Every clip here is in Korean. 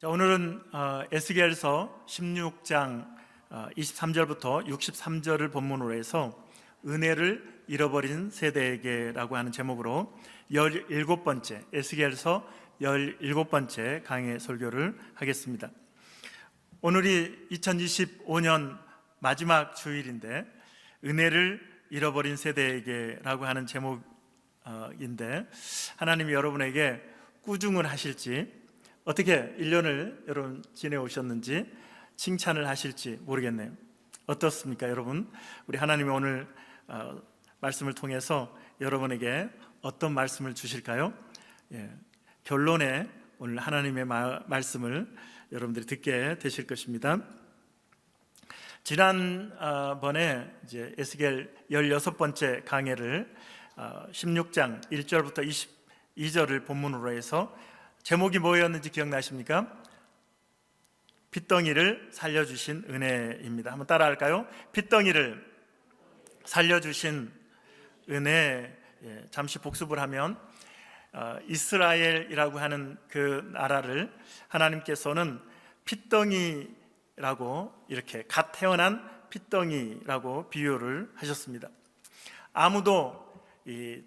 자, 오늘은 에스겔서 16장 23절부터 63절을 본문으로 해서 은혜를 잃어버린 세대에게라고 하는 제목으로 17번째 에스겔서 17번째 강해 설교를 하겠습니다. 오늘이 2025년 마지막 주일인데 은혜를 잃어버린 세대에게라고 하는 제목인데 하나님이 여러분에게 꾸중을 하실지 어떻게 1년을 여러분 지내오셨는지 칭찬을 하실지 모르겠네요. 어떻습니까 여러분? 우리 하나님이 오늘 말씀을 통해서 여러분에게 어떤 말씀을 주실까요? 결론에 오늘 하나님의 말씀을 여러분들이 듣게 되실 것입니다. 지난번에 이제 에스겔 16번째 강해를 16장 1절부터 22절을 본문으로 해서 제목이 뭐였는지 기억나십니까? 핏덩이를 살려주신 은혜입니다. 한번 따라할까요? 핏덩이를 살려주신 은혜. 잠시 복습을 하면 이스라엘이라고 하는 그 나라를 하나님께서는 핏덩이라고 이렇게 갓 태어난 핏덩이라고 비유를 하셨습니다. 아무도 이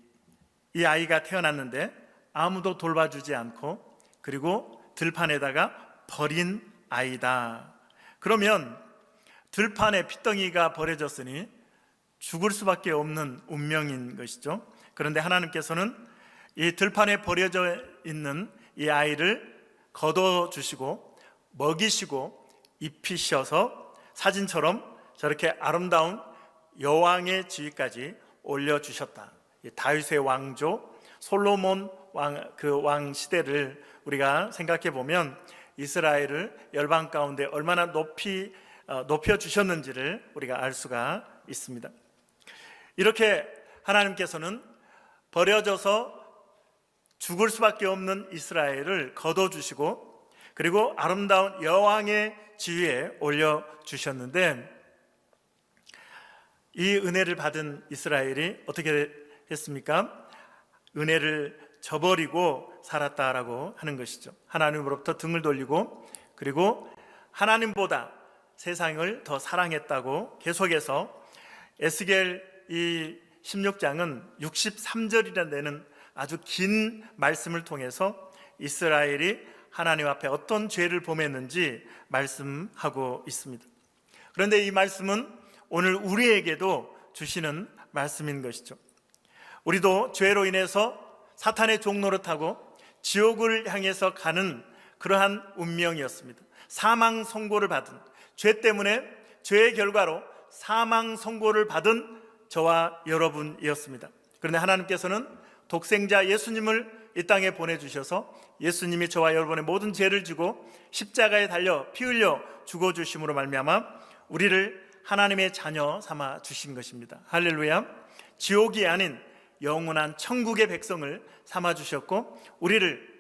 아이가 태어났는데 아무도 돌봐주지 않고 그리고 들판에다가 버린 아이다. 그러면 들판에 핏덩이가 버려졌으니 죽을 수밖에 없는 운명인 것이죠. 그런데 하나님께서는 이 들판에 버려져 있는 이 아이를 거둬주시고 먹이시고 입히셔서 사진처럼 저렇게 아름다운 여왕의 지위까지 올려주셨다. 다윗의 왕조 솔로몬 왕 시대를 우리가 생각해 보면 이스라엘을 열방 가운데 얼마나 높여 주셨는지를 우리가 알 수가 있습니다. 이렇게 하나님께서는 버려져서 죽을 수밖에 없는 이스라엘을 거둬주시고 그리고 아름다운 여왕의 지위에 올려주셨는데 이 은혜를 받은 이스라엘이 어떻게 했습니까? 은혜를 저버리고 살았다라고 하는 것이죠. 하나님으로부터 등을 돌리고 그리고 하나님보다 세상을 더 사랑했다고 계속해서 에스겔 이 16장은 63절이나 되는 아주 긴 말씀을 통해서 이스라엘이 하나님 앞에 어떤 죄를 범했는지 말씀하고 있습니다. 그런데 이 말씀은 오늘 우리에게도 주시는 말씀인 것이죠. 우리도 죄로 인해서 사탄의 종노릇하고 지옥을 향해서 가는 그러한 운명이었습니다. 사망 선고를 받은, 죄 때문에 죄의 결과로 사망 선고를 받은 저와 여러분이었습니다. 그런데 하나님께서는 독생자 예수님을 이 땅에 보내주셔서 예수님이 저와 여러분의 모든 죄를 지고 십자가에 달려 피 흘려 죽어주심으로 말미암아 우리를 하나님의 자녀 삼아 주신 것입니다. 할렐루야. 지옥이 아닌 영원한 천국의 백성을 삼아주셨고 우리를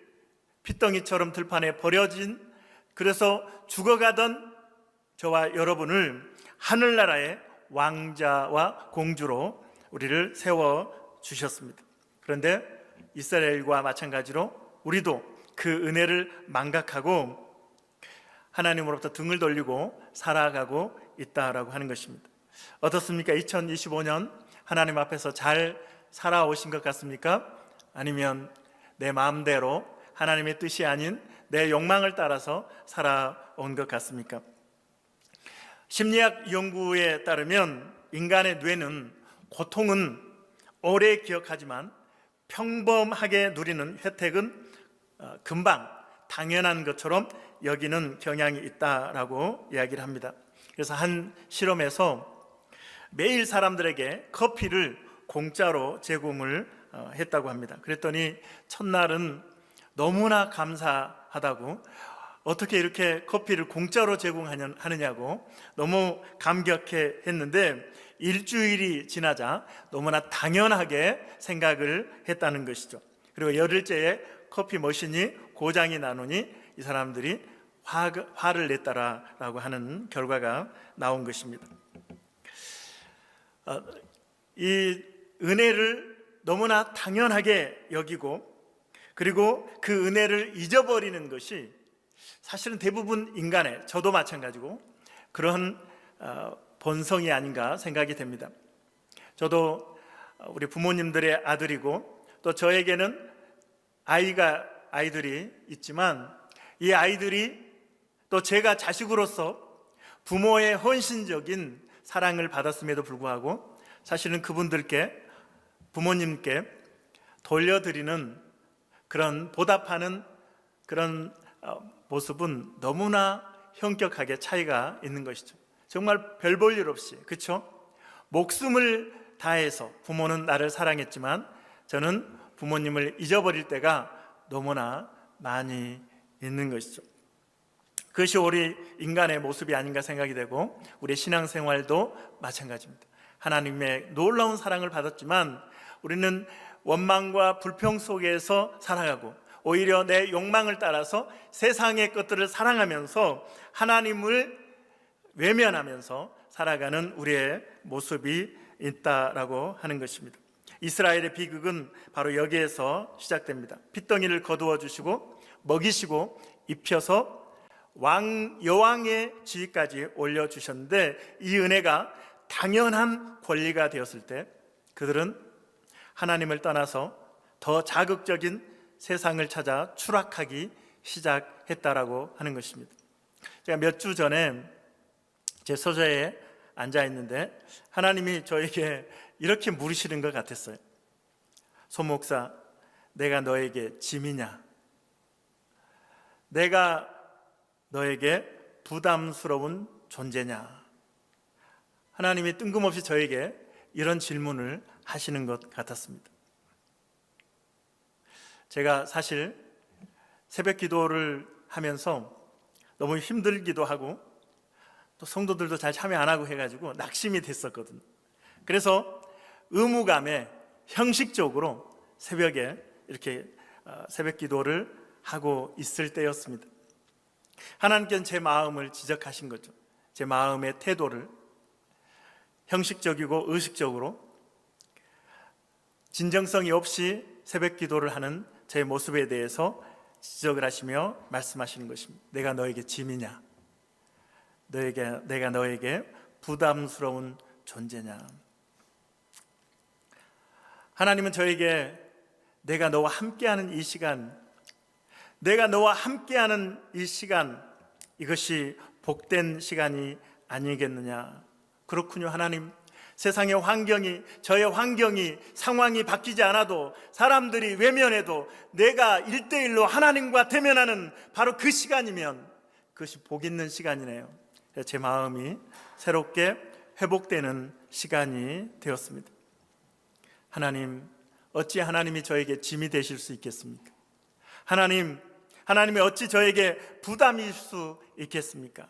핏덩이처럼 들판에 버려진 그래서 죽어가던 저와 여러분을 하늘나라의 왕자와 공주로 우리를 세워주셨습니다. 그런데 이스라엘과 마찬가지로 우리도 그 은혜를 망각하고 하나님으로부터 등을 돌리고 살아가고 있다라고 하는 것입니다. 어떻습니까? 2025년 하나님 앞에서 잘 살아오신 것 같습니까? 아니면 내 마음대로 하나님의 뜻이 아닌 내 욕망을 따라서 살아온 것 같습니까? 심리학 연구에 따르면 인간의 뇌는 고통은 오래 기억하지만 평범하게 누리는 혜택은 금방 당연한 것처럼 여기는 경향이 있다라고 이야기를 합니다. 그래서 한 실험에서 매일 사람들에게 커피를 공짜로 제공을 했다고 합니다. 그랬더니 첫날은 너무나 감사하다고 어떻게 이렇게 커피를 공짜로 제공하느냐고 너무 감격해 했는데 일주일이 지나자 너무나 당연하게 생각을 했다는 것이죠. 그리고 열흘째에 커피 머신이 고장이 나누니 이 사람들이 화를 냈다라고 하는 결과가 나온 것입니다. 이 은혜를 너무나 당연하게 여기고 그리고 그 은혜를 잊어버리는 것이 사실은 대부분 인간의, 저도 마찬가지고 그런 본성이 아닌가 생각이 됩니다. 저도 우리 부모님들의 아들이고 또 저에게는 아이들이 있지만 이 아이들이 또 제가 자식으로서 부모의 헌신적인 사랑을 받았음에도 불구하고 사실은 그분들께, 부모님께 돌려드리는 그런 보답하는 그런 모습은 너무나 현격하게 차이가 있는 것이죠. 정말 별 볼 일 없이, 그렇죠? 목숨을 다해서 부모는 나를 사랑했지만 저는 부모님을 잊어버릴 때가 너무나 많이 있는 것이죠. 그것이 우리 인간의 모습이 아닌가 생각이 되고 우리 신앙생활도 마찬가지입니다. 하나님의 놀라운 사랑을 받았지만 우리는 원망과 불평 속에서 살아가고 오히려 내 욕망을 따라서 세상의 것들을 사랑하면서 하나님을 외면하면서 살아가는 우리의 모습이 있다라고 하는 것입니다. 이스라엘의 비극은 바로 여기에서 시작됩니다. 핏덩이를 거두어 주시고 먹이시고 입혀서 여왕의 지위까지 올려주셨는데 이 은혜가 당연한 권리가 되었을 때 그들은 하나님을 떠나서 더 자극적인 세상을 찾아 추락하기 시작했다라고 하는 것입니다. 제가 몇 주 전에 제 서재에 앉아 있는데 하나님이 저에게 이렇게 물으시는 것 같았어요. 소 목사, 내가 너에게 짐이냐? 내가 너에게 부담스러운 존재냐? 하나님이 뜬금없이 저에게 이런 질문을 하시는 것 같았습니다. 제가 사실 새벽 기도를 하면서 너무 힘들기도 하고 또 성도들도 잘 참여 안 하고 해가지고 낙심이 됐었거든요. 그래서 의무감에 형식적으로 새벽에 이렇게 새벽 기도를 하고 있을 때였습니다. 하나님께서는 제 마음을 지적하신 거죠. 제 마음의 태도를 형식적이고 의식적으로 진정성이 없이 새벽 기도를 하는 제 모습에 대해서 지적을 하시며 말씀하시는 것입니다. 내가 너에게 짐이냐? 내가 너에게 부담스러운 존재냐? 하나님은 저에게 내가 너와 함께하는 이 시간, 내가 너와 함께하는 이 시간, 이것이 복된 시간이 아니겠느냐? 그렇군요. 하나님, 세상의 환경이, 저의 환경이, 상황이 바뀌지 않아도, 사람들이 외면해도 내가 1대1로 하나님과 대면하는 바로 그 시간이면 그것이 복 있는 시간이네요. 제 마음이 새롭게 회복되는 시간이 되었습니다. 하나님, 어찌 하나님이 저에게 짐이 되실 수 있겠습니까? 하나님이 어찌 저에게 부담일 수 있겠습니까?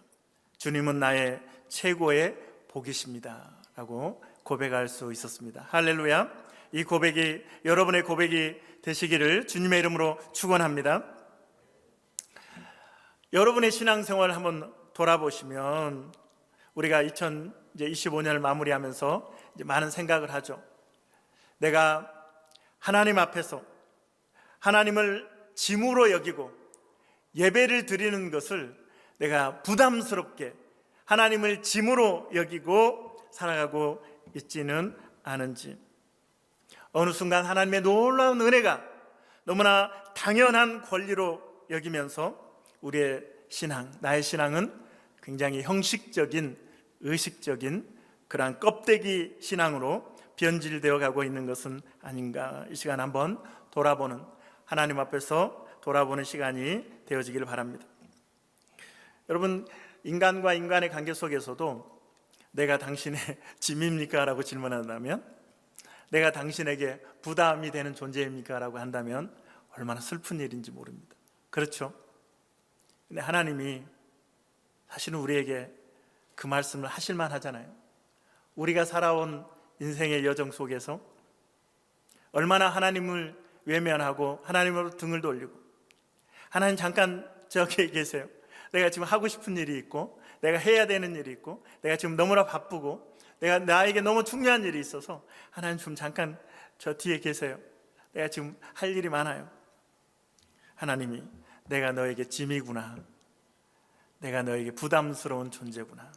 주님은 나의 최고의 복이십니다 라고 고백할 수 있었습니다. 할렐루야. 이 고백이 여러분의 고백이 되시기를 주님의 이름으로 축원합니다. 여러분의 신앙생활을 한번 돌아보시면 우리가 2025년을 마무리하면서 이제 많은 생각을 하죠. 내가 하나님 앞에서 하나님을 짐으로 여기고 예배를 드리는 것을 내가 부담스럽게 하나님을 짐으로 여기고 살아가고 있지는 않은지, 어느 순간 하나님의 놀라운 은혜가 너무나 당연한 권리로 여기면서 우리의 신앙, 나의 신앙은 굉장히 형식적인, 의식적인 그러한 껍데기 신앙으로 변질되어 가고 있는 것은 아닌가. 이 시간 한번 돌아보는, 하나님 앞에서 돌아보는 시간이 되어지기를 바랍니다. 여러분, 인간과 인간의 관계 속에서도 내가 당신의 짐입니까? 라고 질문한다면, 내가 당신에게 부담이 되는 존재입니까? 라고 한다면 얼마나 슬픈 일인지 모릅니다. 그렇죠? 근데 하나님이 사실은 우리에게 그 말씀을 하실만 하잖아요. 우리가 살아온 인생의 여정 속에서 얼마나 하나님을 외면하고 하나님으로 등을 돌리고, 하나님 잠깐 저기 계세요. 내가 지금 하고 싶은 일이 있고, 내가 해야 되는 일이 있고, 내가 지금 너무나 바쁘고, 나에게 너무 중요한 일이 있어서 하나님 좀 잠깐 저 뒤에 계세요. 내가 지금 할 일이 많아요. 하나님이 내가 너에게 짐이구나 내가 너에게 부담스러운 존재구나.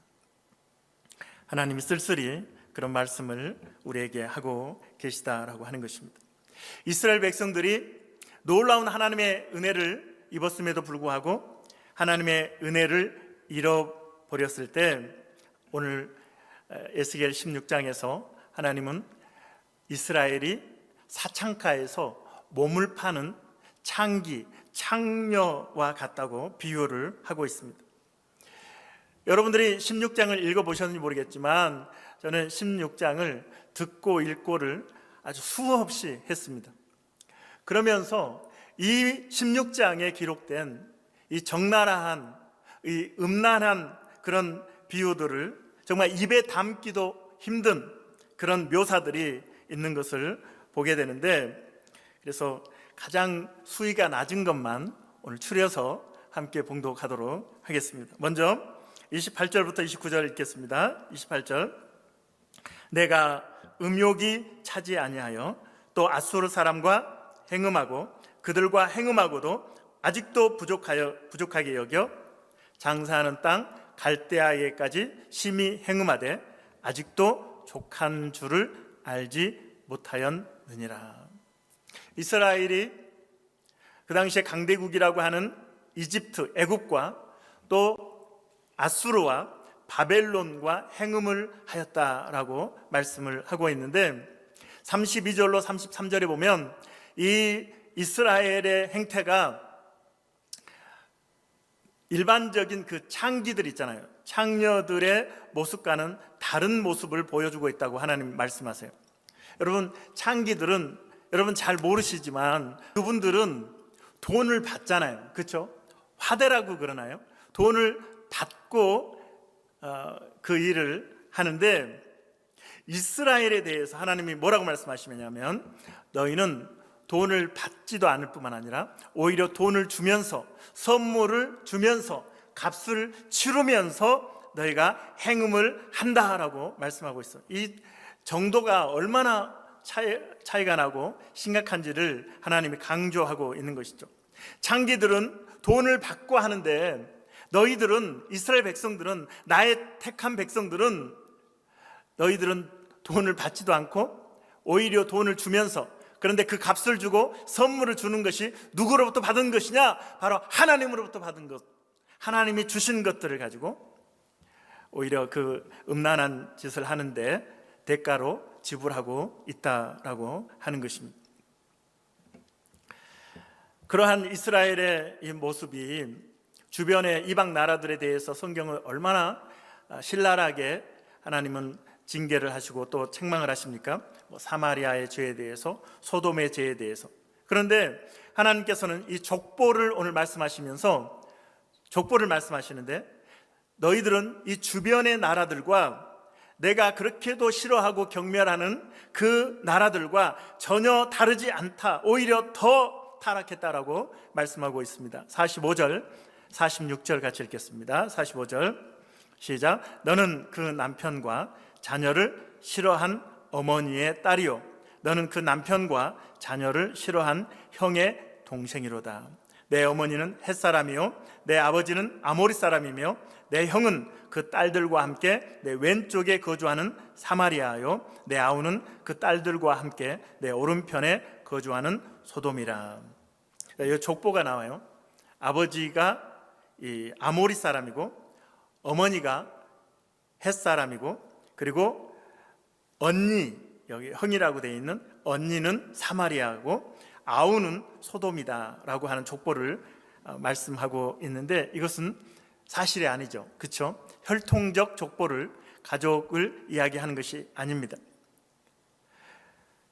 하나님이 쓸쓸히 그런 말씀을 우리에게 하고 계시다라고 하는 것입니다. 이스라엘 백성들이 놀라운 하나님의 은혜를 입었음에도 불구하고 하나님의 은혜를 잃어버렸을 때 오늘 에스겔 16장에서 하나님은 이스라엘이 사창가에서 몸을 파는 창기, 창녀와 같다고 비유를 하고 있습니다. 여러분들이 16장을 읽어보셨는지 모르겠지만 저는 16장을 듣고 읽고를 아주 수없이 했습니다. 그러면서 이 16장에 기록된 이 적나라한, 이 음란한 그런 비유들을 정말 입에 담기도 힘든 그런 묘사들이 있는 것을 보게 되는데, 그래서 가장 수위가 낮은 것만 오늘 추려서 함께 봉독하도록 하겠습니다. 먼저 28절부터 29절 읽겠습니다. 28절. 내가 음욕이 차지 아니하여 또 아수르 사람과 행음하고 그들과 행음하고도 아직도 부족하게 여겨 장사하는 땅 갈대아에까지 심히 행음하되 아직도 족한 줄을 알지 못하였느니라. 이스라엘이 그 당시에 강대국이라고 하는 이집트, 애굽과 또 아수르와 바벨론과 행음을 하였다라고 말씀을 하고 있는데 32절로 33절에 보면 이 이스라엘의 행태가 일반적인 그 창기들 있잖아요. 창녀들의 모습과는 다른 모습을 보여주고 있다고 하나님 말씀하세요. 여러분, 창기들은 여러분 잘 모르시지만 그분들은 돈을 받잖아요. 그렇죠? 화대라고 그러나요? 돈을 받고 그 일을 하는데 이스라엘에 대해서 하나님이 뭐라고 말씀하시냐면 너희는 돈을 받지도 않을 뿐만 아니라 오히려 돈을 주면서 선물을 주면서 값을 치르면서 너희가 행음을 한다라고 말씀하고 있어요. 이 정도가 얼마나 차이가 나고 심각한지를 하나님이 강조하고 있는 것이죠. 창기들은 돈을 받고 하는데 너희들은, 이스라엘 백성들은, 나의 택한 백성들은 너희들은 돈을 받지도 않고 오히려 돈을 주면서, 그런데 그 값을 주고 선물을 주는 것이 누구로부터 받은 것이냐? 바로 하나님으로부터 받은 것, 하나님이 주신 것들을 가지고 오히려 그 음란한 짓을 하는데 대가로 지불하고 있다라고 하는 것입니다. 그러한 이스라엘의 이 모습이 주변의 이방 나라들에 대해서 성경을 얼마나 신랄하게 하나님은 징계를 하시고 또 책망을 하십니까? 사마리아의 죄에 대해서, 소돔의 죄에 대해서. 그런데 하나님께서는 이 족보를 오늘 말씀하시면서 족보를 말씀하시는데 너희들은 이 주변의 나라들과 내가 그렇게도 싫어하고 경멸하는 그 나라들과 전혀 다르지 않다, 오히려 더 타락했다라고 말씀하고 있습니다. 45절, 46절 같이 읽겠습니다. 45절 시작. 너는 그 남편과 자녀를 싫어한 어머니의 딸이요 너는 그 남편과 자녀를 싫어한 형의 동생이로다. 내 어머니는 햇사람이요 내 아버지는 아모리 사람이며 내 형은 그 딸들과 함께 내 왼쪽에 거주하는 사마리아요 내 아우는 그 딸들과 함께 내 오른편에 거주하는 소돔이라. 이 족보가 나와요. 아버지가 이 아모리 사람이고 어머니가 헷 사람이고 그리고 언니, 여기 형이라고 되어 있는 언니는 사마리아고 아우는 소돔이다라고 하는 족보를 말씀하고 있는데 이것은 사실이 아니죠. 그렇죠? 혈통적 족보를, 가족을 이야기하는 것이 아닙니다.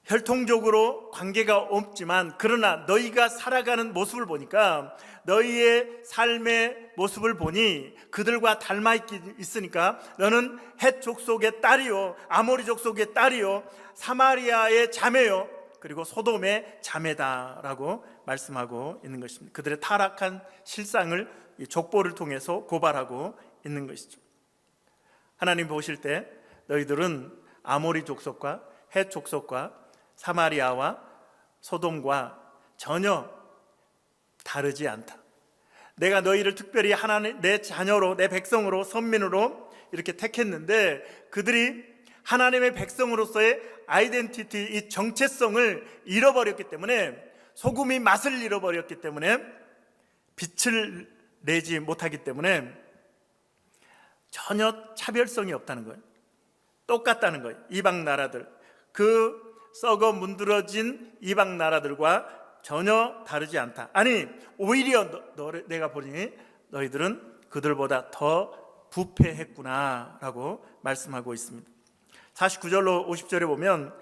혈통적으로 관계가 없지만 그러나 너희가 살아가는 모습을 보니까, 너희의 삶의 모습을 보니 그들과 닮아 있으니까 너는 헷 족속의 딸이요 아모리 족속의 딸이요 사마리아의 자매요 그리고 소돔의 자매다라고 말씀하고 있는 것입니다. 그들의 타락한 실상을 이 족보를 통해서 고발하고 있는 것이죠. 하나님 보실 때 너희들은 아모리 족속과 헷 족속과 사마리아와 소돔과 전혀 다르지 않다. 내가 너희를 특별히 하나님 내 자녀로, 내 백성으로, 선민으로 이렇게 택했는데 그들이 하나님의 백성으로서의 아이덴티티, 이 정체성을 잃어버렸기 때문에, 소금이 맛을 잃어버렸기 때문에, 빛을 내지 못하기 때문에 전혀 차별성이 없다는 거예요. 똑같다는 거예요. 이방 나라들, 그 썩어 문드러진 이방 나라들과 전혀 다르지 않다. 아니, 오히려 내가 보니 너희들은 그들보다 더 부패했구나라고 말씀하고 있습니다. 49절로 50절에 보면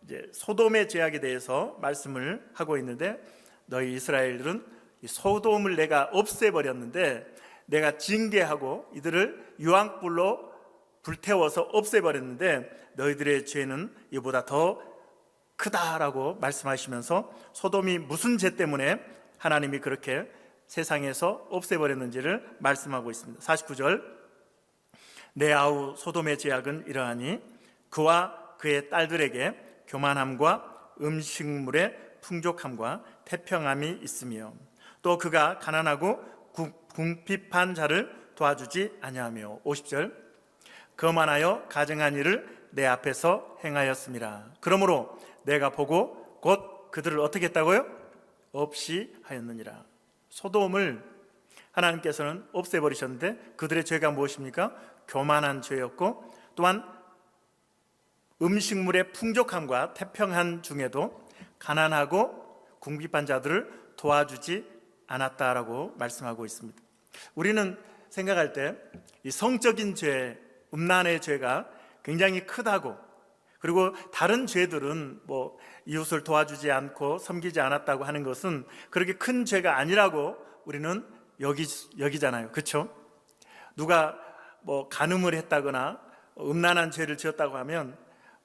이제 소돔의 죄악에 대해서 말씀을 하고 있는데, 너희 이스라엘들은 이 소돔을 내가 없애버렸는데 내가 징계하고 이들을 유황불로 불태워서 없애버렸는데 너희들의 죄는 이보다 더 크다라고 말씀하시면서 소돔이 무슨 죄 때문에 하나님이 그렇게 세상에서 없애버렸는지를 말씀하고 있습니다. 49절, 내 아우 소돔의 죄악은 이러하니 그와 그의 딸들에게 교만함과 음식물의 풍족함과 태평함이 있으며 또 그가 가난하고 궁핍한 자를 도와주지 아니하며. 50절, 거만하여 가증한 일을 내 앞에서 행하였습니다. 그러므로 내가 보고 곧 그들을 어떻게 했다고요? 없이 하였느니라. 소돔을 하나님께서는 없애버리셨는데 그들의 죄가 무엇입니까? 교만한 죄였고, 또한 음식물의 풍족함과 태평한 중에도 가난하고 궁핍한 자들을 도와주지 않았다라고 말씀하고 있습니다. 우리는 생각할 때 이 성적인 죄, 음란의 죄가 굉장히 크다고, 그리고 다른 죄들은 뭐 이웃을 도와주지 않고 섬기지 않았다고 하는 것은 그렇게 큰 죄가 아니라고 우리는 여기잖아요. 그렇죠? 누가 뭐 간음을 했다거나 음란한 죄를 지었다고 하면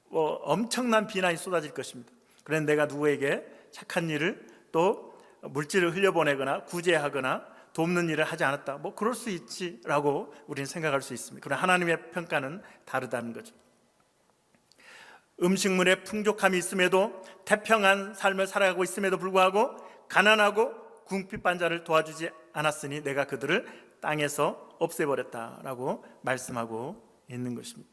뭐 엄청난 비난이 쏟아질 것입니다. 그런데 내가 누구에게 착한 일을, 또 물질을 흘려보내거나 구제하거나 돕는 일을 하지 않았다, 뭐 그럴 수 있지라고 우리는 생각할 수 있습니다. 그러나 하나님의 평가는 다르다는 거죠. 음식물의 풍족함이 있음에도, 태평한 삶을 살아가고 있음에도 불구하고 가난하고 궁핍한 자를 도와주지 않았으니 내가 그들을 땅에서 없애버렸다라고 말씀하고 있는 것입니다.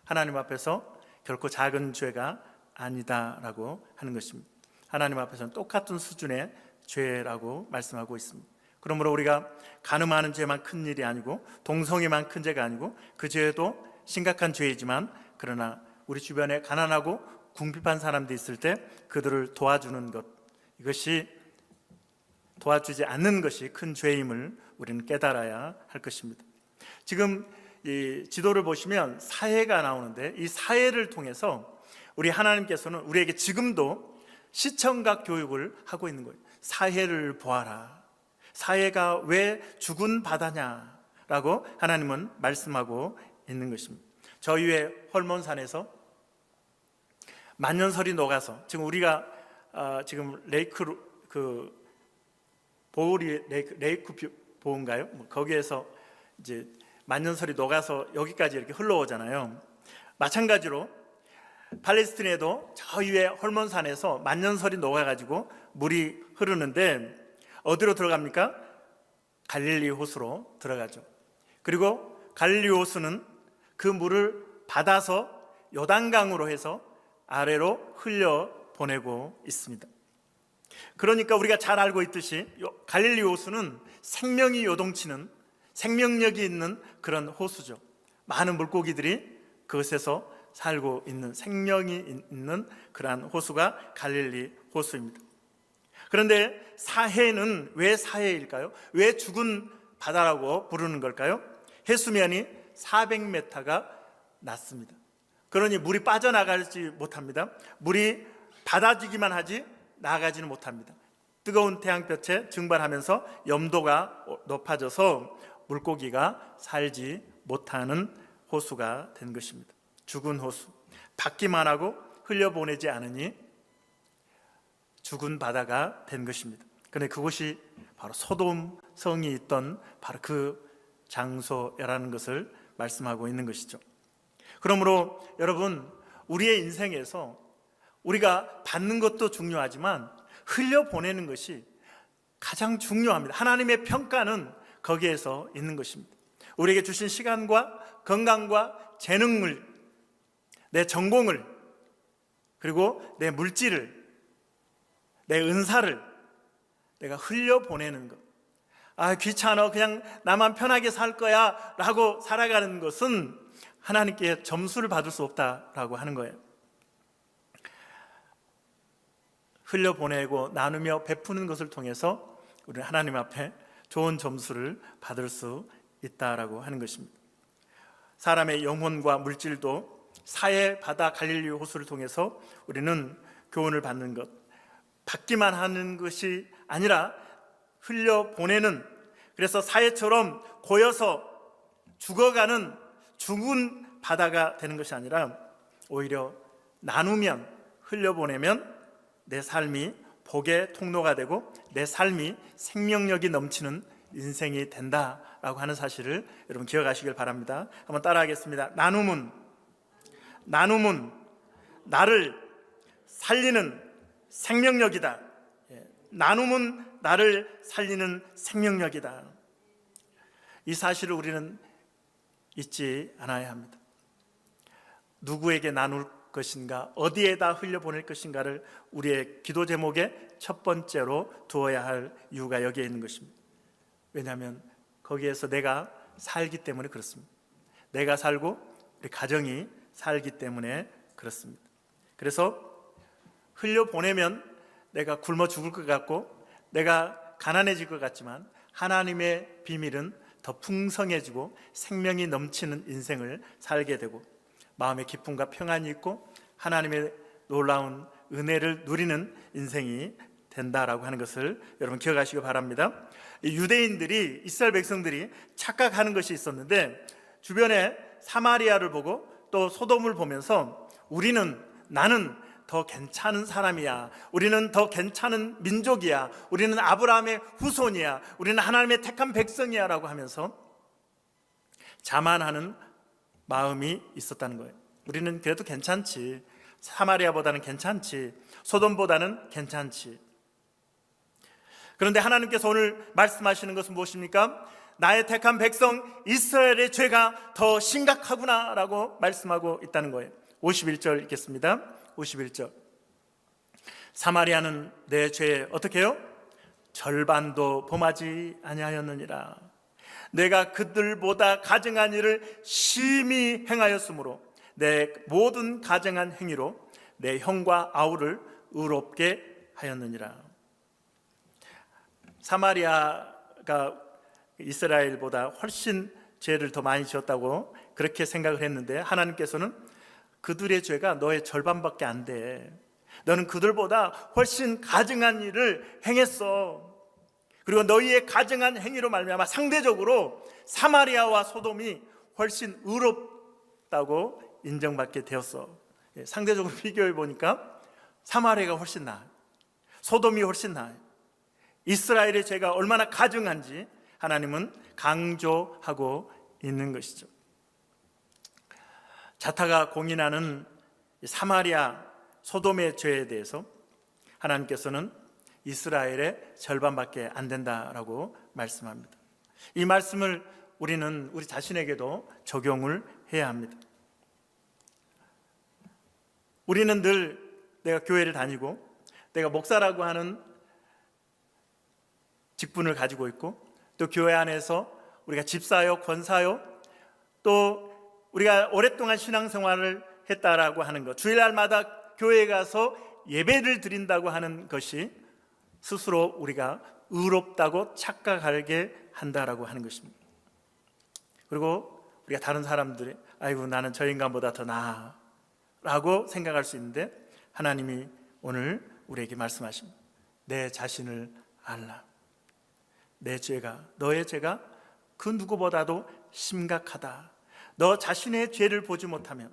하나님 앞에서 결코 작은 죄가 아니다라고 하는 것입니다. 하나님 앞에서는 똑같은 수준의 죄라고 말씀하고 있습니다. 그러므로 우리가 간음하는 죄만 큰 일이 아니고, 동성애만 큰 죄가 아니고, 그 죄도 심각한 죄이지만, 그러나 우리 주변에 가난하고 궁핍한 사람들이 있을 때 그들을 도와주는 것, 이것이, 도와주지 않는 것이 큰 죄임을 우리는 깨달아야 할 것입니다. 지금 이 지도를 보시면 사회가 나오는데, 이 사회를 통해서 우리 하나님께서는 우리에게 지금도 시청각 교육을 하고 있는 거예요. 사회를 보아라. 사회가 왜 죽은 바다냐라고 하나님은 말씀하고 있는 것입니다. 저희의 헐몬산에서 만년설이 녹아서, 지금 우리가 지금 레이크 보인가요? 거기에서 이제 만년설이 녹아서 여기까지 이렇게 흘러오잖아요. 마찬가지로 팔레스틴에도 저 위에 헐몬산에서 만년설이 녹아가지고 물이 흐르는데 어디로 들어갑니까? 갈릴리 호수로 들어가죠. 그리고 갈릴리 호수는 그 물을 받아서 요단강으로 해서 아래로 흘려 보내고 있습니다. 그러니까 우리가 잘 알고 있듯이 갈릴리 호수는 생명이 요동치는, 생명력이 있는 그런 호수죠. 많은 물고기들이 그것에서 살고 있는, 생명이 있는 그러한 호수가 갈릴리 호수입니다. 그런데 사해는 왜 사해일까요? 왜 죽은 바다라고 부르는 걸까요? 해수면이 400m가 낮습니다. 그러니 물이 빠져나가지 못합니다. 물이 받아주기만 하지 나가지는 못합니다. 뜨거운 태양볕에 증발하면서 염도가 높아져서 물고기가 살지 못하는 호수가 된 것입니다. 죽은 호수, 받기만 하고 흘려보내지 않으니 죽은 바다가 된 것입니다. 그런데 그곳이 바로 소돔 성이 있던 바로 그 장소라는 것을 말씀하고 있는 것이죠. 그러므로 여러분, 우리의 인생에서 우리가 받는 것도 중요하지만 흘려보내는 것이 가장 중요합니다. 하나님의 평가는 거기에서 있는 것입니다. 우리에게 주신 시간과 건강과 재능을, 내 전공을, 그리고 내 물질을, 내 은사를 내가 흘려보내는 것. 귀찮아, 그냥 나만 편하게 살 거야 라고 살아가는 것은 하나님께 점수를 받을 수 없다라고 하는 거예요. 흘려보내고 나누며 베푸는 것을 통해서 우리는 하나님 앞에 좋은 점수를 받을 수 있다라고 하는 것입니다. 사람의 영혼과 물질도 사해 바다 갈릴리 호수를 통해서 우리는 교훈을 받는 것, 받기만 하는 것이 아니라 흘려보내는, 그래서 사해처럼 고여서 죽어가는 죽은 바다가 되는 것이 아니라 오히려 나누면, 흘려보내면 내 삶이 복의 통로가 되고 내 삶이 생명력이 넘치는 인생이 된다라고 하는 사실을 여러분 기억하시길 바랍니다. 한번 따라하겠습니다. 나눔은 나를 살리는 생명력이다. 나눔은 나를 살리는 생명력이다. 이 사실을 우리는 잊지 않아야 합니다. 누구에게 나눌 것인가, 어디에다 흘려보낼 것인가를 우리의 기도 제목의 첫 번째로 두어야 할 이유가 여기에 있는 것입니다. 왜냐하면 거기에서 내가 살기 때문에 그렇습니다. 내가 살고 우리 가정이 살기 때문에 그렇습니다. 그래서 흘려보내면 내가 굶어 죽을 것 같고 내가 가난해질 것 같지만 하나님의 비밀은 더 풍성해지고 생명이 넘치는 인생을 살게 되고 마음의 기쁨과 평안이 있고 하나님의 놀라운 은혜를 누리는 인생이 된다라고 하는 것을 여러분 기억하시기 바랍니다. 유대인들이, 이스라엘 백성들이 착각하는 것이 있었는데 주변에 사마리아를 보고 또 소돔을 보면서 나는 더 괜찮은 사람이야, 우리는 더 괜찮은 민족이야, 우리는 아브라함의 후손이야, 우리는 하나님의 택한 백성이야 라고 하면서 자만하는 마음이 있었다는 거예요. 우리는 그래도 괜찮지, 사마리아보다는 괜찮지, 소돔보다는 괜찮지. 그런데 하나님께서 오늘 말씀하시는 것은 무엇입니까? 나의 택한 백성 이스라엘의 죄가 더 심각하구나 라고 말씀하고 있다는 거예요. 51절 읽겠습니다. 51절. 사마리아는 내 죄에 어떻게 해요? 절반도 범하지 아니하였느니라. 내가 그들보다 가증한 일을 심히 행하였으므로 내 모든 가증한 행위로 내 형과 아우를 의롭게 하였느니라. 사마리아가 이스라엘보다 훨씬 죄를 더 많이 지었다고 그렇게 생각을 했는데 하나님께서는 그들의 죄가 너의 절반밖에 안 돼. 너는 그들보다 훨씬 가증한 일을 행했어. 그리고 너희의 가증한 행위로 말미암아 상대적으로 사마리아와 소돔이 훨씬 의롭다고 인정받게 되었어. 상대적으로 비교해 보니까 사마리아가 훨씬 나아요. 소돔이 훨씬 나아요. 이스라엘의 죄가 얼마나 가증한지 하나님은 강조하고 있는 것이죠. 자타가 공인하는 사마리아, 소돔의 죄에 대해서 하나님께서는 이스라엘의 절반밖에 안 된다라고 말씀합니다. 이 말씀을 우리는 우리 자신에게도 적용을 해야 합니다. 우리는 늘 내가 교회를 다니고 내가 목사라고 하는 직분을 가지고 있고 또 교회 안에서 우리가 집사요, 권사요, 또 우리가 오랫동안 신앙생활을 했다라고 하는 것, 주일날마다 교회에 가서 예배를 드린다고 하는 것이 스스로 우리가 의롭다고 착각하게 한다라고 하는 것입니다. 그리고 우리가 다른 사람들이 아이고 나는 저 인간보다 더 나아 라고 생각할 수 있는데 하나님이 오늘 우리에게 말씀하십니다. 내 자신을 알라. 내 죄가, 너의 죄가 그 누구보다도 심각하다. 너 자신의 죄를 보지 못하면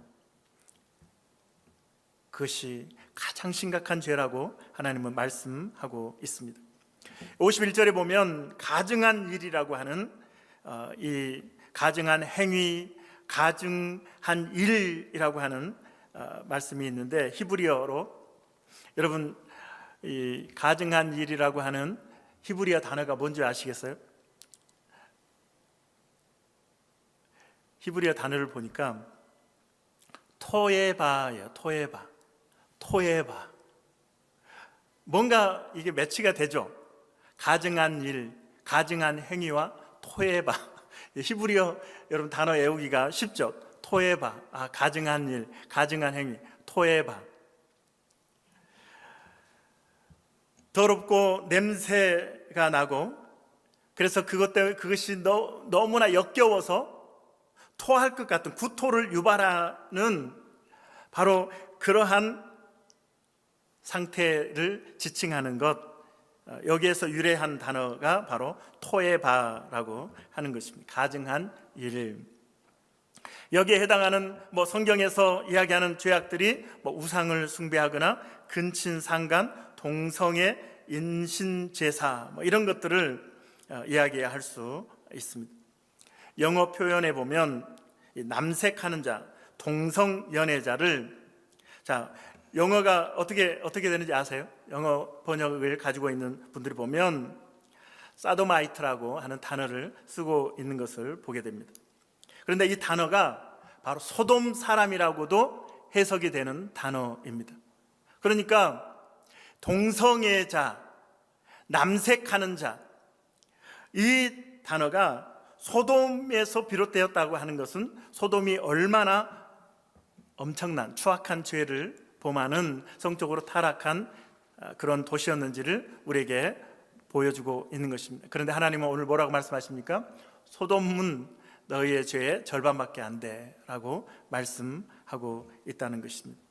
그것이 가장 심각한 죄라고 하나님은 말씀하고 있습니다. 51절에 보면 가증한 일이라고 하는 이 가증한 행위, 가증한 일이라고 하는 말씀이 있는데 히브리어로 여러분 이 가증한 일이라고 하는 히브리어 단어가 뭔지 아시겠어요? 히브리어 단어를 보니까 토에바예요. 토에바. 뭔가 이게 매치가 되죠. 가증한 일, 가증한 행위와 토에바. 히브리어 여러분 단어 외우기가 쉽죠. 토에바. 가증한 일, 가증한 행위. 토에바. 더럽고 냄새가 나고, 그래서 그것 때문에 그것이 너무나 역겨워서 토할 것 같은 구토를 유발하는 바로 그러한 상태를 지칭하는 것, 여기에서 유래한 단어가 바로 토에바라고 하는 것입니다. 가증한 일. 여기에 해당하는 성경에서 이야기하는 죄악들이 우상을 숭배하거나 근친상간, 동성애, 인신제사 이런 것들을 이야기할 수 있습니다. 영어 표현에 보면 남색하는 자, 동성연애자를, 영어가 어떻게 되는지 아세요? 영어 번역을 가지고 있는 분들이 보면 사도마이트라고 하는 단어를 쓰고 있는 것을 보게 됩니다. 그런데 이 단어가 바로 소돔 사람이라고도 해석이 되는 단어입니다. 그러니까 동성애자, 남색하는 자, 이 단어가 소돔에서 비롯되었다고 하는 것은 소돔이 얼마나 엄청난 추악한 죄를 범하는, 성적으로 타락한 그런 도시였는지를 우리에게 보여주고 있는 것입니다. 그런데 하나님은 오늘 뭐라고 말씀하십니까? 소돔은 너희의 죄의 절반밖에 안 돼 라고 말씀하고 있다는 것입니다.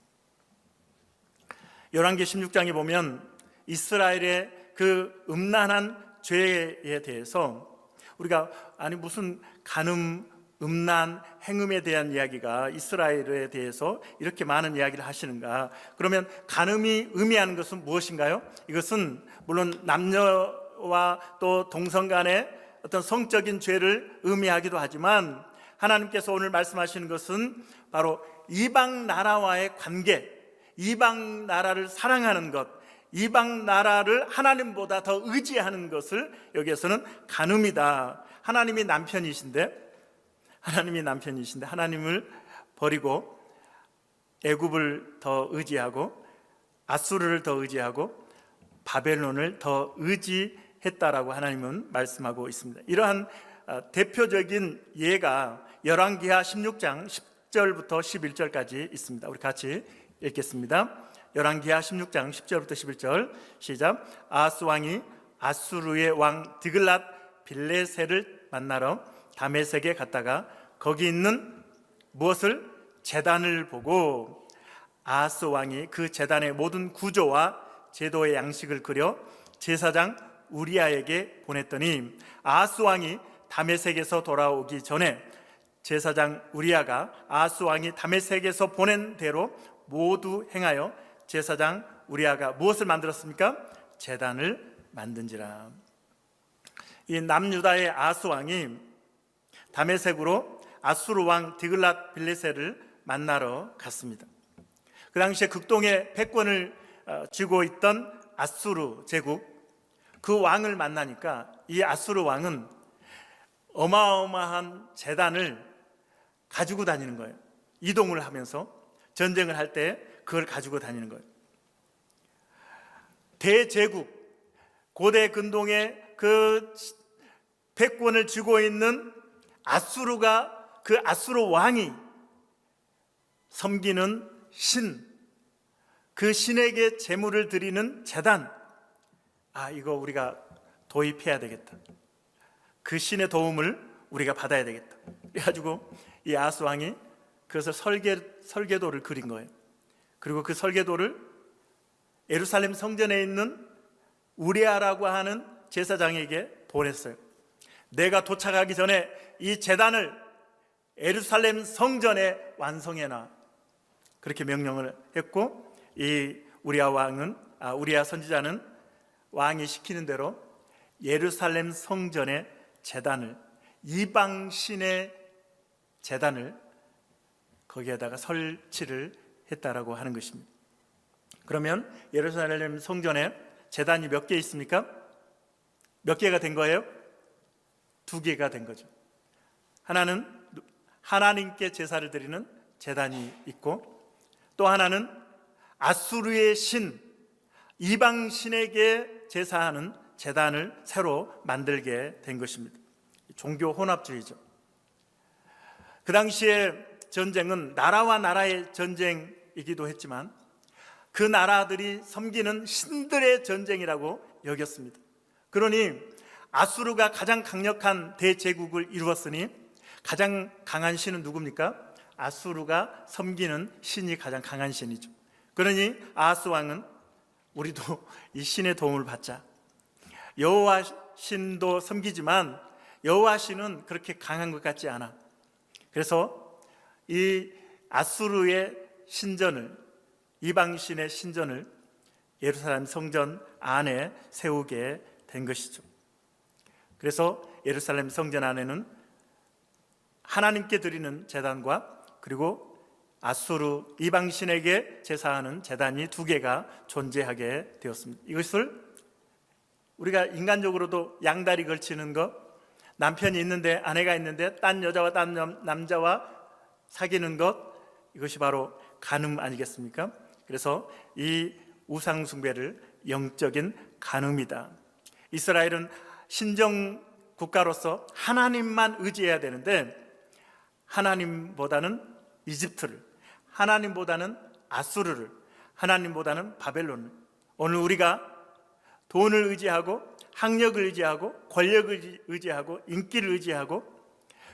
열왕기 16장에 보면 이스라엘의 그 음란한 죄에 대해서 우리가 무슨 간음, 음란, 행음에 대한 이야기가 이스라엘에 대해서 이렇게 많은 이야기를 하시는가? 그러면 간음이 의미하는 것은 무엇인가요? 이것은 물론 남녀와 또 동성 간의 어떤 성적인 죄를 의미하기도 하지만, 하나님께서 오늘 말씀하시는 것은 바로 이방 나라와의 관계, 이방 나라를 사랑하는 것, 이방 나라를 하나님보다 더 의지하는 것을 여기에서는 간음이다. 하나님이 남편이신데 하나님을 버리고 애굽을 더 의지하고 아수르를 더 의지하고 바벨론을 더 의지했다라고 하나님은 말씀하고 있습니다. 이러한 대표적인 예가 열왕기하 16장 10절부터 11절까지 있습니다. 우리 같이 읽겠습니다. 열왕기하 16장 10절부터 11절 시작. 아하스 왕이 아수르의 왕 디글랏 빌레셋을 만나러 다메섹에 갔다가 거기 있는 무엇을? 제단을 보고 아하스 왕이 그 제단의 모든 구조와 제도의 양식을 그려 제사장 우리아에게 보냈더니, 아하스 왕이 다메섹에서 돌아오기 전에 제사장 우리아가 아하스 왕이 다메섹에서 보낸 대로 모두 행하여 제사장 우리아가 무엇을 만들었습니까? 제단을 만든지라. 이 남유다의 아하스 왕이 다메섹으로 아수르 왕 디글랏 빌레셋을 만나러 갔습니다. 그 당시에 극동의 패권을 쥐고 있던 아수르 제국, 그 왕을 만나니까 이 아수르 왕은 어마어마한 제단을 가지고 다니는 거예요. 이동을 하면서 전쟁을 할 때 그걸 가지고 다니는 거예요. 대제국, 고대 근동의 그 패권을 쥐고 있는 아수르가, 그 아수르 왕이 섬기는 신, 그 신에게 제물을 드리는 제단, 이거 우리가 도입해야 되겠다. 그 신의 도움을 우리가 받아야 되겠다. 그래가지고 이 아하스 왕이 그것을 설계도를 그린 거예요. 그리고 그 설계도를 예루살렘 성전에 있는 우리아라고 하는 제사장에게 보냈어요. 내가 도착하기 전에 이 제단을 예루살렘 성전에 완성해놔. 그렇게 명령을 했고, 이 우리아 선지자는 왕이 시키는 대로 예루살렘 성전의 제단을, 이방신의 제단을 거기에다가 설치를 했다라고 하는 것입니다. 그러면 예루살렘 성전에 제단이 몇 개 있습니까? 몇 개가 된 거예요? 2개가 된 거죠. 하나는 하나님께 제사를 드리는 제단이 있고, 또 하나는 아수르의 신, 이방 신에게 제사하는 제단을 새로 만들게 된 것입니다. 종교 혼합주의죠. 그 당시에 전쟁은 나라와 나라의 전쟁이기도 했지만 그 나라들이 섬기는 신들의 전쟁이라고 여겼습니다. 그러니 아수르가 가장 강력한 대제국을 이루었으니 가장 강한 신은 누굽니까? 아수르가 섬기는 신이 가장 강한 신이죠. 그러니 아하스 왕은 우리도 이 신의 도움을 받자. 여호와 신도 섬기지만 여호와 신은 그렇게 강한 것 같지 않아. 그래서 이 아수르의 신전을, 이방 신의 신전을 예루살렘 성전 안에 세우게 된 것이죠. 그래서 예루살렘 성전 안에는 하나님께 드리는 제단과 그리고 아수르 이방신에게 제사하는 제단이 두 개가 존재하게 되었습니다. 이것을 우리가 인간적으로도 양다리 걸치는 것, 남편이 있는데, 아내가 있는데 딴 여자와 딴 남자와 사귀는 것, 이것이 바로 간음 아니겠습니까? 그래서 이 우상 숭배를 영적인 간음이다. 이스라엘은 신정 국가로서 하나님만 의지해야 되는데 하나님보다는 이집트를, 하나님보다는 아수르를, 하나님보다는 바벨론을, 오늘 우리가 돈을 의지하고 학력을 의지하고 권력을 의지하고 인기를 의지하고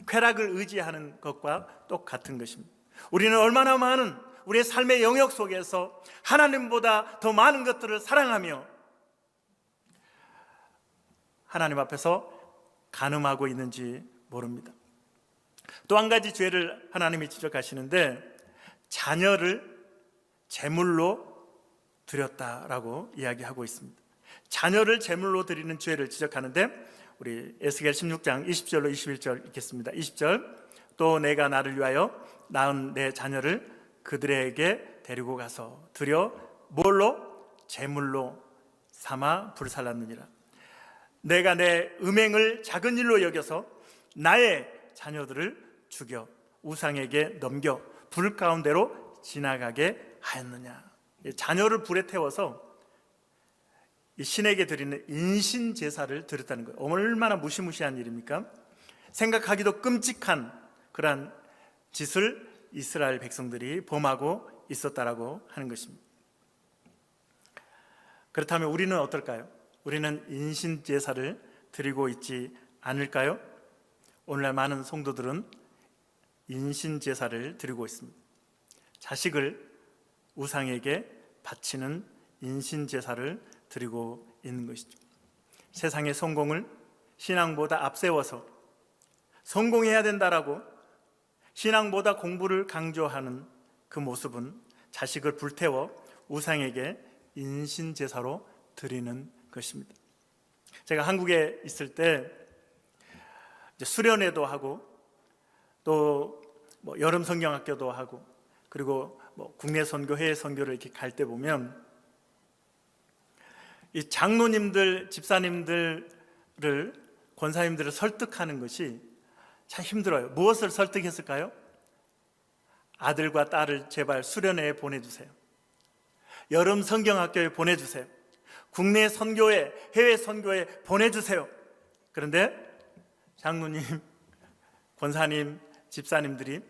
쾌락을 의지하는 것과 똑같은 것입니다. 우리는 얼마나 많은 우리의 삶의 영역 속에서 하나님보다 더 많은 것들을 사랑하며 하나님 앞에서 간음하고 있는지 모릅니다. 또 한 가지 죄를 하나님이 지적하시는데 자녀를 제물로 드렸다라고 이야기하고 있습니다. 자녀를 제물로 드리는 죄를 지적하는데 우리 에스겔 16장 20절로 21절 읽겠습니다. 20절, 또 내가 나를 위하여 낳은 내 자녀를 그들에게 데리고 가서 드려 뭘로? 제물로 삼아 불살랐느니라. 내가 내 음행을 작은 일로 여겨서 나의 자녀들을 죽여 우상에게 넘겨 불 가운데로 지나가게 하였느냐. 자녀를 불에 태워서 이 신에게 드리는 인신 제사를 드렸다는 거예요. 얼마나 무시무시한 일입니까? 생각하기도 끔찍한 그러한 짓을 이스라엘 백성들이 범하고 있었다라고 하는 것입니다. 그렇다면 우리는 어떨까요? 우리는 인신 제사를 드리고 있지 않을까요? 오늘날 많은 성도들은 인신 제사를 드리고 있습니다. 자식을 우상에게 바치는 인신 제사를 드리고 있는 것이죠. 세상의 성공을 신앙보다 앞세워서 성공해야 된다라고 신앙보다 공부를 강조하는 그 모습은 자식을 불태워 우상에게 인신 제사로 드리는 것입니다. 제가 한국에 있을 때 수련회도 하고 또 여름 성경학교도 하고 그리고 국내 선교, 해외 선교를 이렇게 갈 때 보면 이 장로님들, 집사님들을, 권사님들을 설득하는 것이 참 힘들어요. 무엇을 설득했을까요? 아들과 딸을 제발 수련회에 보내주세요. 여름 성경학교에 보내주세요. 국내 선교회, 해외 선교회 보내주세요. 그런데 장로님, 권사님, 집사님들이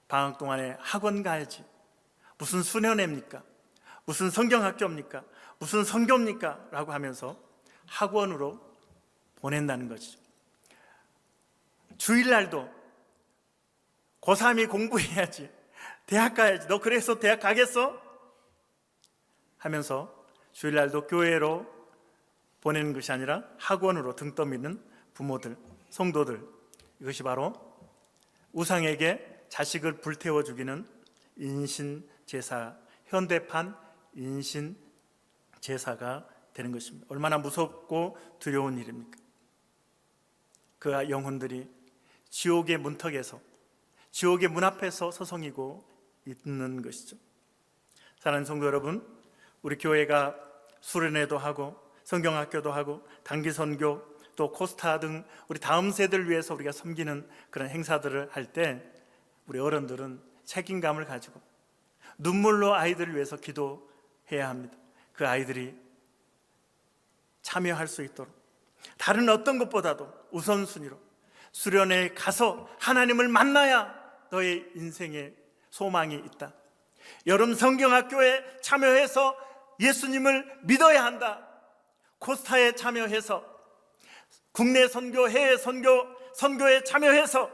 방학 동안에 학원 가야지. 무슨 수련회입니까? 무슨 성경학교입니까? 무슨 선교입니까? 라고 하면서 학원으로 보낸다는 것이죠. 주일날도 고3이 공부해야지, 대학 가야지, 너 그래서 대학 가겠어? 하면서 주일날도 교회로 보내는 것이 아니라 학원으로 등 떠미는 부모들, 성도들, 이것이 바로 우상에게 자식을 불태워 죽이는 인신제사, 현대판 인신제사가 되는 것입니다. 얼마나 무섭고 두려운 일입니까? 그 영혼들이 지옥의 문턱에서, 지옥의 문 앞에서 서성이고 있는 것이죠. 사랑하는 성도 여러분, 우리 교회가 수련회도 하고 성경학교도 하고 단기선교 또 코스타 등 우리 다음 세대를 위해서 우리가 섬기는 그런 행사들을 할 때 우리 어른들은 책임감을 가지고 눈물로 아이들을 위해서 기도해야 합니다. 그 아이들이 참여할 수 있도록 다른 어떤 것보다도 우선순위로 수련회에 가서 하나님을 만나야 너의 인생에 소망이 있다. 여름 성경학교에 참여해서 예수님을 믿어야 한다. 코스타에 참여해서 국내 선교, 해외 선교에 참여해서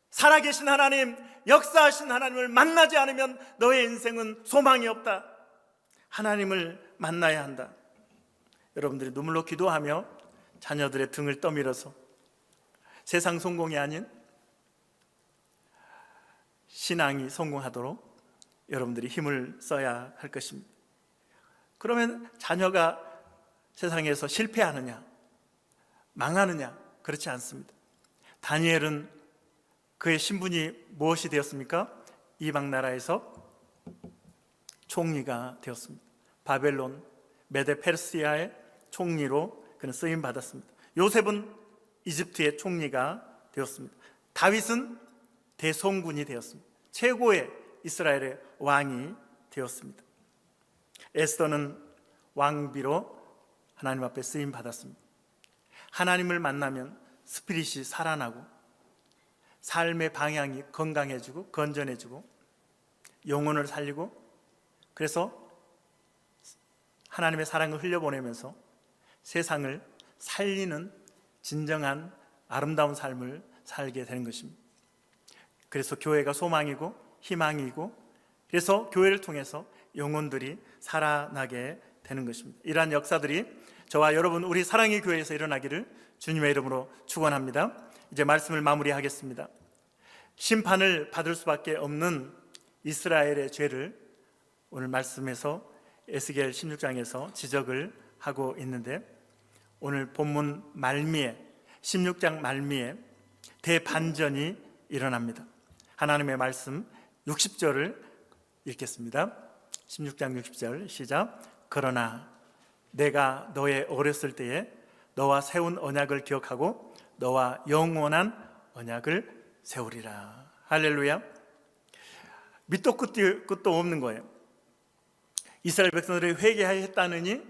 살아계신 하나님, 역사하신 하나님을 만나지 않으면 너의 인생은 소망이 없다. 하나님을 만나야 한다. 여러분들이 눈물로 기도하며 자녀들의 등을 떠밀어서 세상 성공이 아닌 신앙이 성공하도록 여러분들이 힘을 써야 할 것입니다. 그러면 자녀가 세상에서 실패하느냐, 망하느냐? 그렇지 않습니다. 다니엘은 그의 신분이 무엇이 되었습니까? 이방 나라에서 총리가 되었습니다. 바벨론, 메데 페르시아의 총리로 그는 쓰임 받았습니다. 요셉은 이집트의 총리가 되었습니다. 다윗은 대성군이 되었습니다. 최고의 이스라엘의 왕이 되었습니다. 에스더는 왕비로 하나님 앞에 쓰임 받았습니다. 하나님을 만나면 스피릿이 살아나고 삶의 방향이 건강해지고 건전해지고 영혼을 살리고, 그래서 하나님의 사랑을 흘려보내면서 세상을 살리는 진정한 아름다운 삶을 살게 되는 것입니다. 그래서 교회가 소망이고 희망이고, 그래서 교회를 통해서 영혼들이 살아나게 되는 것입니다. 이러한 역사들이 저와 여러분 우리 사랑의 교회에서 일어나기를 주님의 이름으로 축원합니다. 이제 말씀을 마무리하겠습니다. 심판을 받을 수밖에 없는 이스라엘의 죄를 오늘 말씀에서 에스겔 16장에서 지적을 하고 있는데, 오늘 본문 말미에 16장 말미에 대반전이 일어납니다. 하나님의 말씀 60절을 읽겠습니다. 16장 60절 시작. 그러나 내가 너의 어렸을 때에 너와 세운 언약을 기억하고 너와 영원한 언약을 세우리라. 할렐루야. 밑도 끝도 없는 거예요. 이스라엘 백성들이 회개했다느니,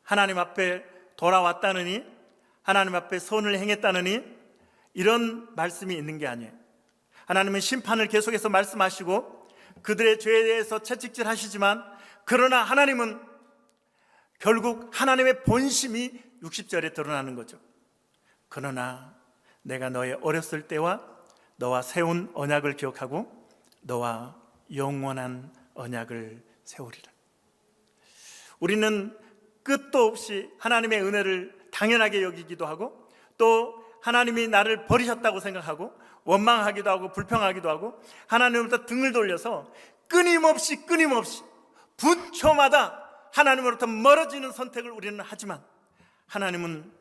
하나님 앞에 돌아왔다느니, 하나님 앞에 선을 행했다느니, 이런 말씀이 있는 게 아니에요. 하나님은 심판을 계속해서 말씀하시고 그들의 죄에 대해서 채찍질 하시지만, 그러나 하나님은 결국 하나님의 본심이 60절에 드러나는 거죠. 그러나 내가 너의 어렸을 때와 너와 세운 언약을 기억하고 너와 영원한 언약을 세우리라. 우리는 끝도 없이 하나님의 은혜를 당연하게 여기기도 하고, 또 하나님이 나를 버리셨다고 생각하고 원망하기도 하고 불평하기도 하고 하나님으로부터 등을 돌려서 끊임없이 분초마다 하나님으로부터 멀어지는 선택을 우리는 하지만, 하나님은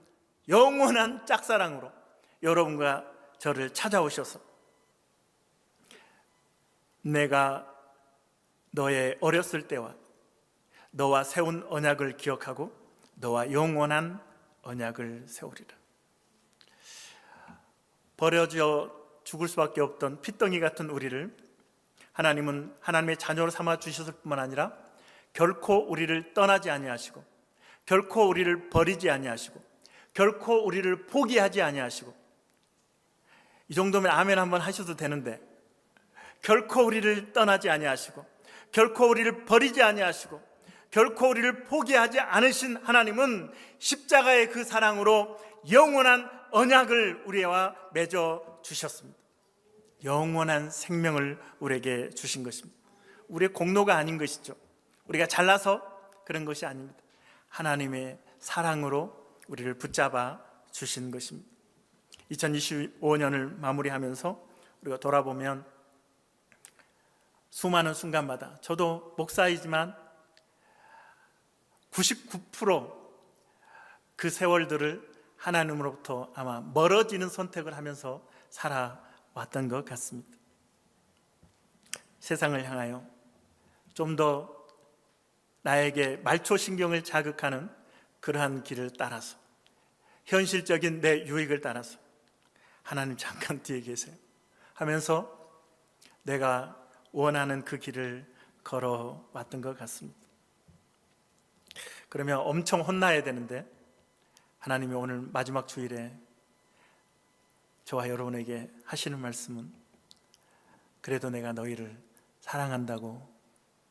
영원한 짝사랑으로 여러분과 저를 찾아오셔서 내가 너의 어렸을 때와 너와 세운 언약을 기억하고 너와 영원한 언약을 세우리라. 버려져 죽을 수밖에 없던 핏덩이 같은 우리를 하나님은 하나님의 자녀로 삼아 주셨을 뿐만 아니라 결코 우리를 떠나지 아니하시고, 결코 우리를 버리지 아니하시고, 결코 우리를 포기하지 아니하시고, 이 정도면 아멘 한번 하셔도 되는데, 결코 우리를 떠나지 아니하시고 결코 우리를 버리지 아니하시고 결코 우리를 포기하지 않으신 하나님은 십자가의 그 사랑으로 영원한 언약을 우리와 맺어 주셨습니다. 영원한 생명을 우리에게 주신 것입니다. 우리의 공로가 아닌 것이죠. 우리가 잘나서 그런 것이 아닙니다. 하나님의 사랑으로 우리를 붙잡아 주신 것입니다. 2025년을 마무리하면서 우리가 돌아보면 수많은 순간마다, 저도 목사이지만 99% 그 세월들을 하나님으로부터 아마 멀어지는 선택을 하면서 살아왔던 것 같습니다. 세상을 향하여 좀 더 나에게 말초신경을 자극하는 그러한 길을 따라서 현실적인 내 유익을 따라서 하나님 잠깐 뒤에 계세요 하면서 내가 원하는 그 길을 걸어왔던 것 같습니다. 그러면 엄청 혼나야 되는데 하나님이 오늘 마지막 주일에 저와 여러분에게 하시는 말씀은 그래도 내가 너희를 사랑한다고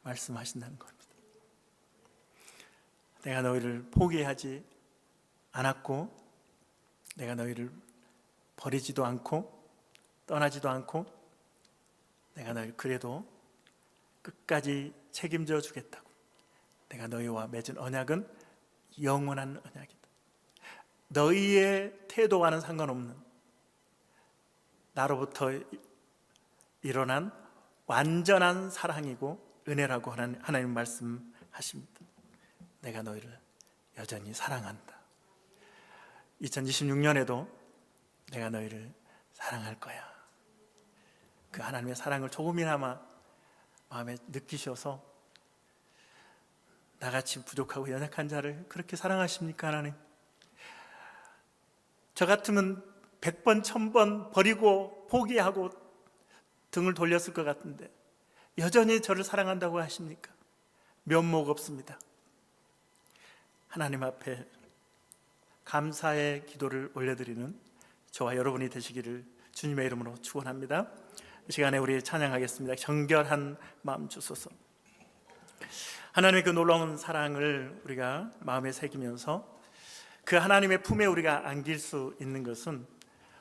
말씀하신다는 겁니다. 내가 너희를 포기하지 않았고 내가 너희를 버리지도 않고 떠나지도 않고 내가 너희를 그래도 끝까지 책임져 주겠다고. 내가 너희와 맺은 언약은 영원한 언약이다. 너희의 태도와는 상관없는 나로부터 일어난 완전한 사랑이고 은혜라고 하나님 말씀하십니다. 내가 너희를 여전히 사랑한다. 2026년에도 내가 너희를 사랑할 거야. 그 하나님의 사랑을 조금이나마 마음에 느끼셔서 나같이 부족하고 연약한 자를 그렇게 사랑하십니까 하나님? 저 같으면 100번 1000번 버리고 포기하고 등을 돌렸을 것 같은데 여전히 저를 사랑한다고 하십니까? 면목 없습니다. 하나님 앞에 감사의 기도를 올려드리는 저와 여러분이 되시기를 주님의 이름으로 축원합니다. 이 시간에 우리 찬양하겠습니다. 정결한 마음 주소서. 하나님의 그 놀라운 사랑을 우리가 마음에 새기면서 그 하나님의 품에 우리가 안길 수 있는 것은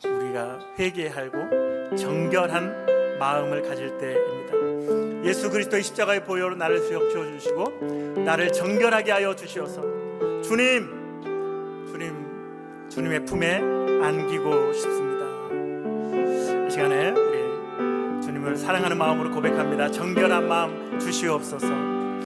우리가 회개하고 정결한 마음을 가질 때입니다. 예수 그리스도의 십자가의 보혈로 나를 수용시켜 주시고 나를 정결하게 하여 주시어서 주님의 품에 안기고 싶습니다. 이 시간에 우리 주님을 사랑하는 마음으로 고백합니다. 정결한 마음 주시옵소서.